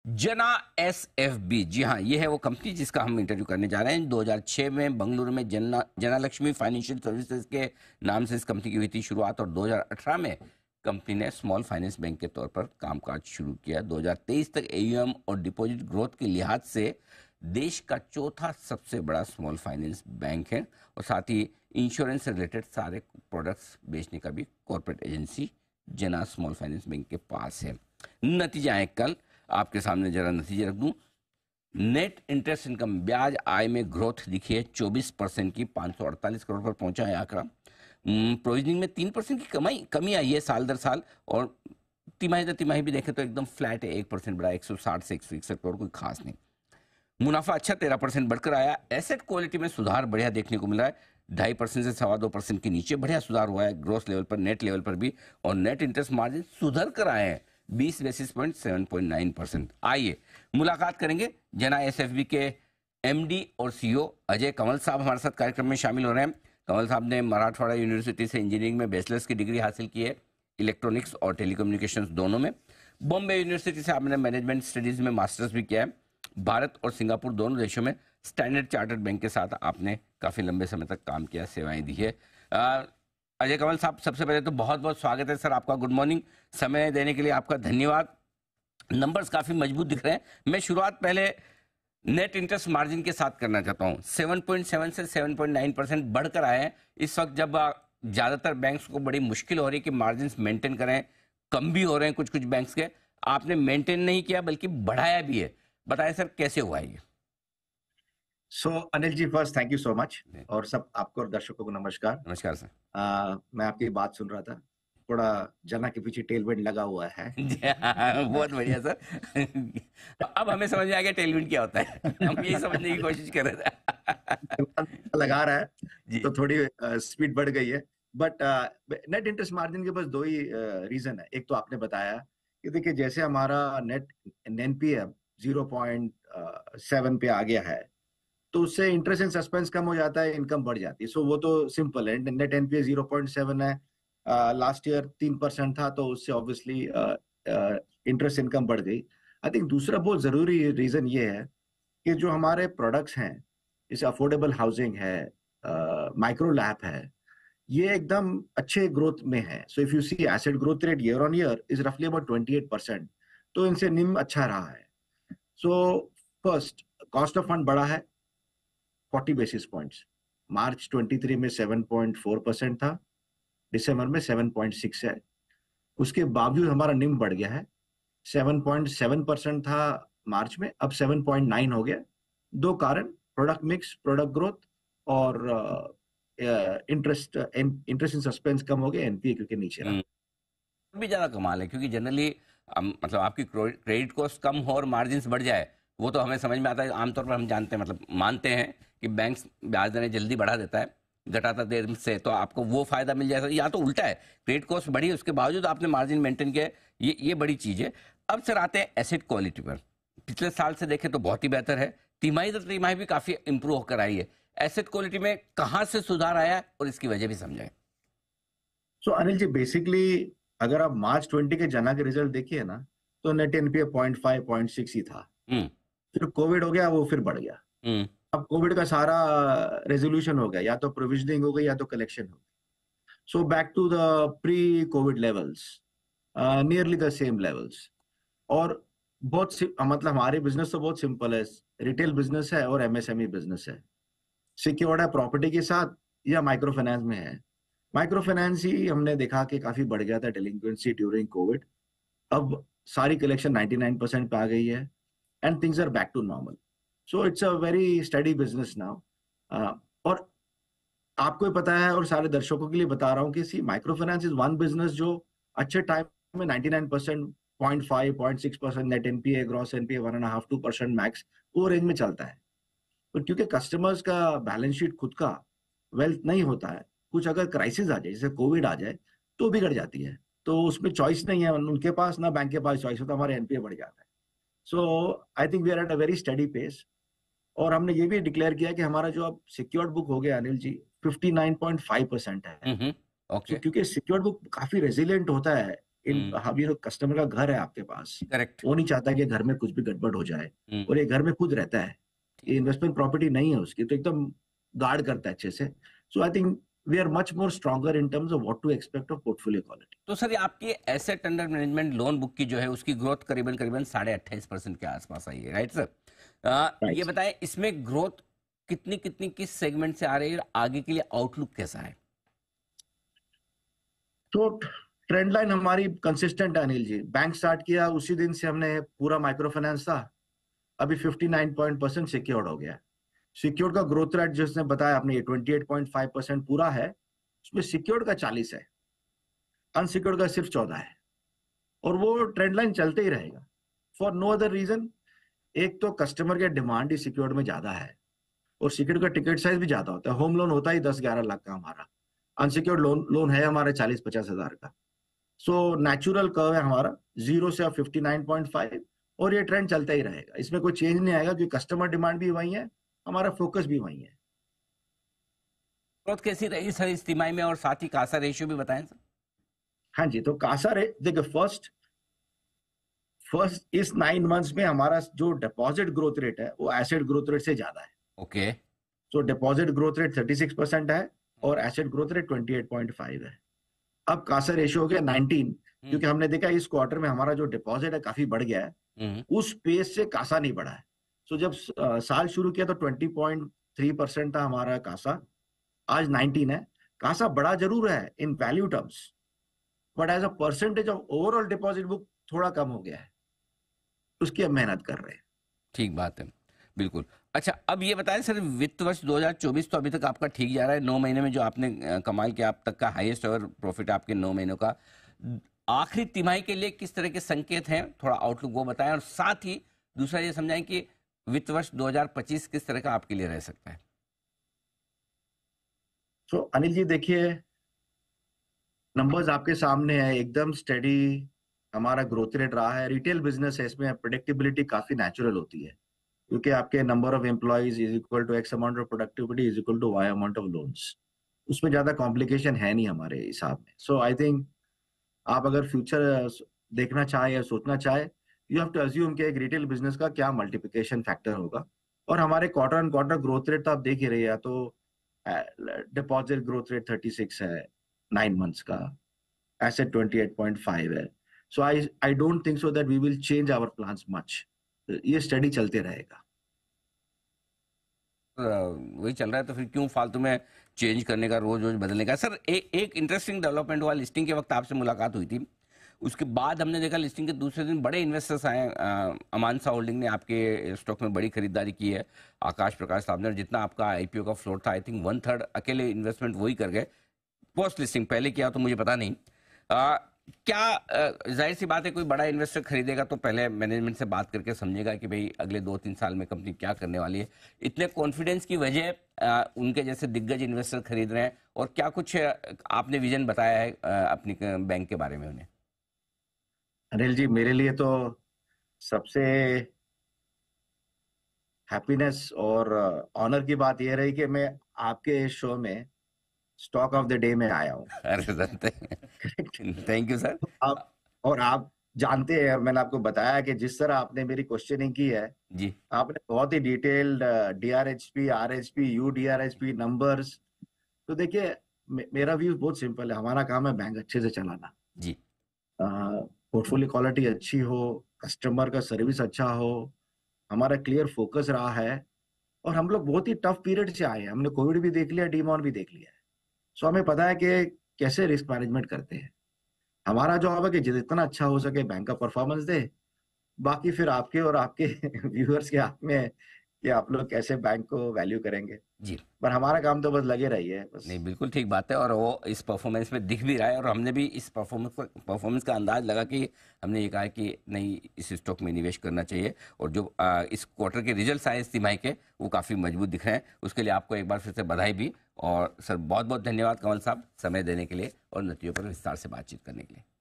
जना एसएफबी, जी हाँ, ये है वो कंपनी जिसका हम इंटरव्यू करने जा रहे हैं। 2006 में बेंगलुरु में जना लक्ष्मी फाइनेंशियल सर्विसेज के नाम से इस कंपनी की हुई थी शुरुआत, और 2018 में कंपनी ने स्मॉल फाइनेंस बैंक के तौर पर कामकाज शुरू किया। 2023 तक एयूएम और डिपॉजिट ग्रोथ के लिहाज से देश का चौथा सबसे बड़ा स्मॉल फाइनेंस बैंक है, और साथ ही इंश्योरेंस से रिलेटेड सारे प्रोडक्ट्स बेचने का भी कॉर्पोरेट एजेंसी जना स्मॉल फाइनेंस बैंक के पास है। नतीजा है, कल आपके सामने जरा नतीजे रख दूं। नेट इंटरेस्ट इनकम, ब्याज आय में ग्रोथ दिखी है 24% की, 548 करोड़ पर पहुंचा है आंकड़ा। प्रोविजनिंग में 3% की कमी आई है साल दर साल, और तिमाही दर तिमाही भी देखें तो एकदम फ्लैट है, 1% बढ़ा, 160 से 161 करोड़, कोई खास नहीं। मुनाफा अच्छा 13% बढ़कर आया। एसेट क्वालिटी में सुधार बढ़िया देखने को मिला है, 2.5% से 2.25% के नीचे बढ़िया सुधार हुआ है ग्रोस लेवल पर, नेट लेवल पर भी, और नेट इंटरेस्ट मार्जिन सुधर कर आए हैं 20 बेसिस पॉइंट, 7.9%। आइए मुलाकात करेंगे जना एसएफबी के एमडी और सीईओ अजय कंवल साहब हमारे साथ कार्यक्रम में शामिल हो रहे हैं। कंवल साहब ने मराठवाड़ा यूनिवर्सिटी से इंजीनियरिंग में बैचलर्स की डिग्री हासिल की है, इलेक्ट्रॉनिक्स और टेलीकम्युनिकेशंस दोनों में। बॉम्बे यूनिवर्सिटी से आपने मैनेजमेंट स्टडीज में मास्टर्स भी किया है। भारत और सिंगापुर दोनों देशों में स्टैंडर्ड चार्टर्ड बैंक के साथ आपने काफी लंबे समय तक काम किया, सेवाएं दी है। अजय कंवल साहब, सबसे पहले तो बहुत बहुत स्वागत है सर आपका, गुड मॉर्निंग, समय देने के लिए आपका धन्यवाद। नंबर्स काफी मजबूत दिख रहे हैं। मैं शुरुआत पहले नेट इंटरेस्ट मार्जिन के साथ करना चाहता हूं। 7.7 से 7.9% बढ़कर आए हैं इस वक्त, जब ज्यादातर बैंक्स को बड़ी मुश्किल हो रही है कि मार्जिन मेंटेन करें, कम भी हो रहे हैं कुछ कुछ बैंक्स के। आपने मेंटेन नहीं किया बल्कि बढ़ाया भी है, बताएं सर कैसे हुआ ये? Anil ji, first thank you so much, और सब आपको और दर्शकों को नमस्कार। नमस्कार सर। मैं आपकी बात सुन रहा था, थोड़ा जना के पीछे टेलविंड लगा हुआ है। बहुत बढ़िया सर। अब हमें समझ में आ गया टेलविंड क्या होता है, हम यही समझने की कोशिश कर रहे थे। लगा रहा है तो थोड़ी स्पीड बढ़ गई है, बट नेट इंटरेस्ट मार्जिन के बस दो ही रीजन है। एक तो आपने बताया कि देखिए, जैसे हमारा नेट एनपीए 0.7 पे आ गया है, तो उससे इंटरेस्ट एंड सस्पेंस कम हो जाता है, इनकम बढ़ जाती है। सो वो तो सिंपल है। नेट एनपीए 0.7 है, लास्ट ईयर 3% था, तो उससे ऑब्वियसली इंटरेस्ट इनकम बढ़ गई। आई थिंक दूसरा बहुत जरूरी रीजन ये है कि जो हमारे प्रोडक्ट्स हैं, जैसे अफोर्डेबल हाउसिंग है, माइक्रो लैब है, ये एकदम अच्छे ग्रोथ में है। So if you see asset growth rate year on year is रफली अबाउट 28%, तो इनसे निम अच्छा रहा है। So first, cost of fund बढ़ा है 40 बेसिस पॉइंट्स। मार्च 23 में 7.4% था, दिसंबर में 7.6 है। उसके बावजूद हमारा निम बढ़ गया है, 7.7% था मार्च में, अब 7.9 हो गया। दो कारण, प्रोडक्ट मिक्स, प्रोडक्ट ग्रोथ, और इंटरेस्ट इन सस्पेंस कम हो गया, एनपीए क्योंकि नीचे रहा। भी ज्यादा कमाल है, क्योंकि जनरली मतलब आपकी क्रेडिट कॉस्ट कम हो और मार्जिन बढ़ जाए, वो तो हमें समझ में आता है, आमतौर पर हम जानते हैं, मतलब मानते हैं कि बैंक्स ब्याज दरें जल्दी बढ़ा देता है, घटाता देर से, तो आपको वो फायदा मिल जाएगा। या तो उल्टा है, क्रेडिट कॉस्ट बढ़ी, उसके बावजूद आपने मार्जिन मेंटेन किया, ये बड़ी चीज है। अब सर आते हैं एसेट क्वालिटी पर। पिछले साल से देखें तो बहुत ही बेहतर है, तिमाही दर तिमाही भी काफी इंप्रूव होकर आई है। एसेट क्वालिटी में कहां से सुधार आया और इसकी वजह भी समझाएं। सो अनिल जी, बेसिकली अगर आप मार्च 20 के जना के रिजल्ट देखिए ना, तो नेट एनपीए 0.5 0.6 ही था। फिर कोविड हो गया, वो फिर बढ़ गया। अब कोविड का सारा रेजोल्यूशन हो गया, या तो प्रोविजनिंग हो गई या तो कलेक्शन हो गई। So back to the pre covid levels, nearly the same levels. और बहुत मतलब हमारे बिजनेस तो बहुत सिंपल है, रिटेल बिजनेस है और एमएसएमई बिजनेस है। सिक्योर्ड है प्रॉपर्टी के साथ या माइक्रो फाइनेंस में है। माइक्रो फाइनेंस ही हमने देखा कि काफी बढ़ गया था डेलिंक्वेंसी ड्यूरिंग कोविड। अब सारी कलेक्शन 99% पे आ गई है, and things are back to normal. So it's a very steady business now. और आपको ही पता है, और सारे दर्शकों के लिए बता रहा हूँ कि see micro finance is one business जो अच्छे टाइम में 99%, 0.5 0.6% net NPA, gross NPA 1.5 2% max, वो रेंज में चलता है। तो क्योंकि कस्टमर्स का बैलेंस शीट खुद का वेल्थ नहीं होता है, कुछ अगर क्राइसिस आ जाए, जैसे कोविड आ जाए, तो बिगड़ जाती है। तो उसमें चॉइस नहीं है उनके पास, ना बैंक के पास चॉइस होता, हमारे एनपीए बढ़ जाता है। So I think we are at a very steady pace. और हमने ये भी डिक्लेयर किया कि हमारा जो अब सिक्योर्ड बुक हो गया अनिल जी, 59.5% है। ओके। क्योंकि सिक्योर्ड बुक काफी रेजिलियंट होता है इन हम कस्टमर का घर है आपके पास, करेक्ट। वो नहीं चाहता कि घर में कुछ भी गड़बड़ हो जाए, और ये घर में खुद रहता है, ये इन्वेस्टमेंट प्रॉपर्टी नहीं है उसकी, तो एकदम गार्ड करता है अच्छे से। So I think we are much more stronger in terms of what to expect of portfolio quality. तो सर, ये आपकी asset under management loan book की जो है उसकी ग्रोथ करीबन करीबन 28.5% के आसपास आई है, राइट सर? ये बताएं, इसमें ग्रोथ कितनी कितनी किस सेगमेंट से आ रही है, आगे के लिए आउटलुक कैसा है? तो ट्रेंड लाइन हमारी कंसिस्टेंट है अनिल जी। बैंक स्टार्ट किया उसी दिन से हमने पूरा माइक्रो फाइनेंस था, अभी 59% सिक्योर्ड हो गया। सिक्योर्ड का ग्रोथ रेट जिसने बताया आपने 28.5% पूरा है, उसमें सिक्योर्ड का 40 है, अनसिक्योर्ड का सिर्फ 14 है, और वो ट्रेंड लाइन चलते ही रहेगा फॉर नो अदर रीजन। एक तो कस्टमर के डिमांड ही सिक्योर्ड में ज्यादा है, और सिक्योर्ड का टिकट साइज भी ज्यादा होता है। होम लोन होता ही 10-11 लाख का हमारा, अनसिक्योर्ड लोन है हमारे 40-50 हजार का। सो नेचुरल कर्व है हमारा 0 से 59.5, और ये ट्रेंड चलता ही रहेगा, इसमें कोई चेंज नहीं आएगा, क्योंकि कस्टमर डिमांड भी वही है, हमारा फोकस भी वही है। ग्रोथ कैसी रही सर इस तिमाही में, और साथ ही कासा रेशियो भी बताएं सर। हाँ जी, तो कासा रेट देखिए, फर्स्ट इस 9 मंथ्स में हमारा जो डिपॉजिट ग्रोथ रेट है वो एसेट ग्रोथ रेट से ज्यादा है। ओके। सो डिपॉजिट ग्रोथ रेट 36% है, और एसेट ग्रोथ रेट 28.5 है। अब कासा रेशियो हो गया 19, क्योंकि हमने देखा इस क्वार्टर में हमारा जो डिपॉजिट है काफी बढ़ गया है, उस पेस से कासा नहीं बढ़ा है। सो जब साल शुरू किया तो 20.3% था हमारा कासा, आज 19 है। कासा बड़ा जरूर है in value terms, but as a percentage of overall deposit book थोड़ा कम हो गया है, उसकी अब मेहनत कर रहे हैं। ठीक बात है, बिल्कुल। अच्छा, अब ये बताएं सर, वित्त वर्ष 2024 तो अभी तक आपका ठीक जा रहा है, 9 महीने में जो आपने कमाल किया, अब तक का हाईएस्ट एवर प्रॉफिट आपके 9 महीनों का। आखिरी तिमाही के लिए किस तरह के संकेत हैं, थोड़ा आउटलुक वो बताएं, और साथ ही दूसरा ये समझाएं कि वित्त वर्ष 2025 किस तरह का आपके लिए रह सकता है। तो अनिल जी देखिए, नंबर्स आपके सामने है, एकदम स्टेडी हमारा ग्रोथ रेट रहा है। रिटेल बिजनेस है, इसमें प्रेडिक्टेबिलिटी काफी नेचुरल होती है, क्योंकि आपके number of employees is equal to X amount of productivity is equal to Y amount of loans. उसमें ज्यादा कॉम्प्लिकेशन है नहीं हमारे हिसाब में। सो आई थिंक आप अगर फ्यूचर देखना चाहे या सोचना चाहे, यू हैव टू अज्यूम कि एक रिटेल बिजनेस का क्या मल्टीप्लिकेशन फैक्टर होगा। और हमारे quarter on quarter growth rate तो आप देख ही रहे हैं, तो डिपॉजिट ग्रोथ रेट 36 है 9 मंथ्स का, एसेट 28.5 है। So I don't think so that we will change our plans much, ये स्टडी चलते रहेगा। वही चल रहा है तो फिर क्यों फालतू में चेंज करने का, रोज रोज बदलने का। सर, एक इंटरेस्टिंग डेवलपमेंट हुआ, लिस्टिंग के वक्त आपसे मुलाकात हुई थी, उसके बाद हमने देखा लिस्टिंग के दूसरे दिन बड़े इन्वेस्टर्स आए। अमानसा होल्डिंग ने आपके स्टॉक में बड़ी खरीदारी की है, आकाश प्रकाश साहब ने, और जितना आपका आईपीओ का फ्लोट था, आई थिंक 1/3 अकेले इन्वेस्टमेंट वही कर गए। पोस्ट लिस्टिंग पहले किया तो मुझे पता नहीं। क्या जाहिर सी बात है, कोई बड़ा इन्वेस्टर खरीदेगा तो पहले मैनेजमेंट से बात करके समझेगा कि भाई अगले 2-3 साल में कंपनी क्या करने वाली है। इतने कॉन्फिडेंस की वजह उनके जैसे दिग्गज इन्वेस्टर खरीद रहे हैं, और क्या कुछ आपने विजन बताया है अपनी बैंक के बारे में उन्हें? अनिल जी, मेरे लिए तो सबसे हैप्पीनेस और ऑनर की बात यह रही कि मैं आपके शो में स्टॉक ऑफ द डे में आया हूँ। अरे थैंक यू सर। आप जानते हैं, मैंने आपको बताया कि जिस तरह आपने मेरी क्वेश्चनिंग की है जी, आपने बहुत ही डिटेल्ड डीआरएचपी, आरएचपी, यूडीआरएचपी नंबर्स। तो देखिए, मेरा व्यू बहुत सिंपल है, हमारा काम है बैंक अच्छे से चलाना जी, पोर्टफोलियो क्वालिटी अच्छी हो, कस्टमर का सर्विस अच्छा हो, हमारा क्लियर फोकस रहा है। और हम लोग बहुत ही टफ पीरियड से आए हैं, हमने कोविड भी देख लिया, डीमॉन भी देख लिया है। सो हमें पता है कि कैसे रिस्क मैनेजमेंट करते हैं। हमारा जॉब है कि जितना अच्छा हो सके बैंक का परफॉर्मेंस दे, बाकी फिर आपके और आपके व्यूअर्स के हाथ में है कि आप लोग कैसे बैंक को वैल्यू करेंगे। जी। पर हमारा काम तो बस लगे रहिए बस। नहीं, बिल्कुल ठीक बात है, और वो इस परफॉर्मेंस में दिख भी रहा है, और हमने भी इस परफॉर्मेंस का अंदाज लगा कि हमने ये कहा कि नहीं, इस स्टॉक में निवेश करना चाहिए। और जो इस क्वार्टर के रिजल्ट आए इस तिमाही के, वो काफ़ी मजबूत दिख रहे हैं। उसके लिए आपको एक बार फिर से बधाई भी। और सर, बहुत बहुत धन्यवाद कमल साहब, समय देने के लिए और नतीजों पर विस्तार से बातचीत करने के लिए।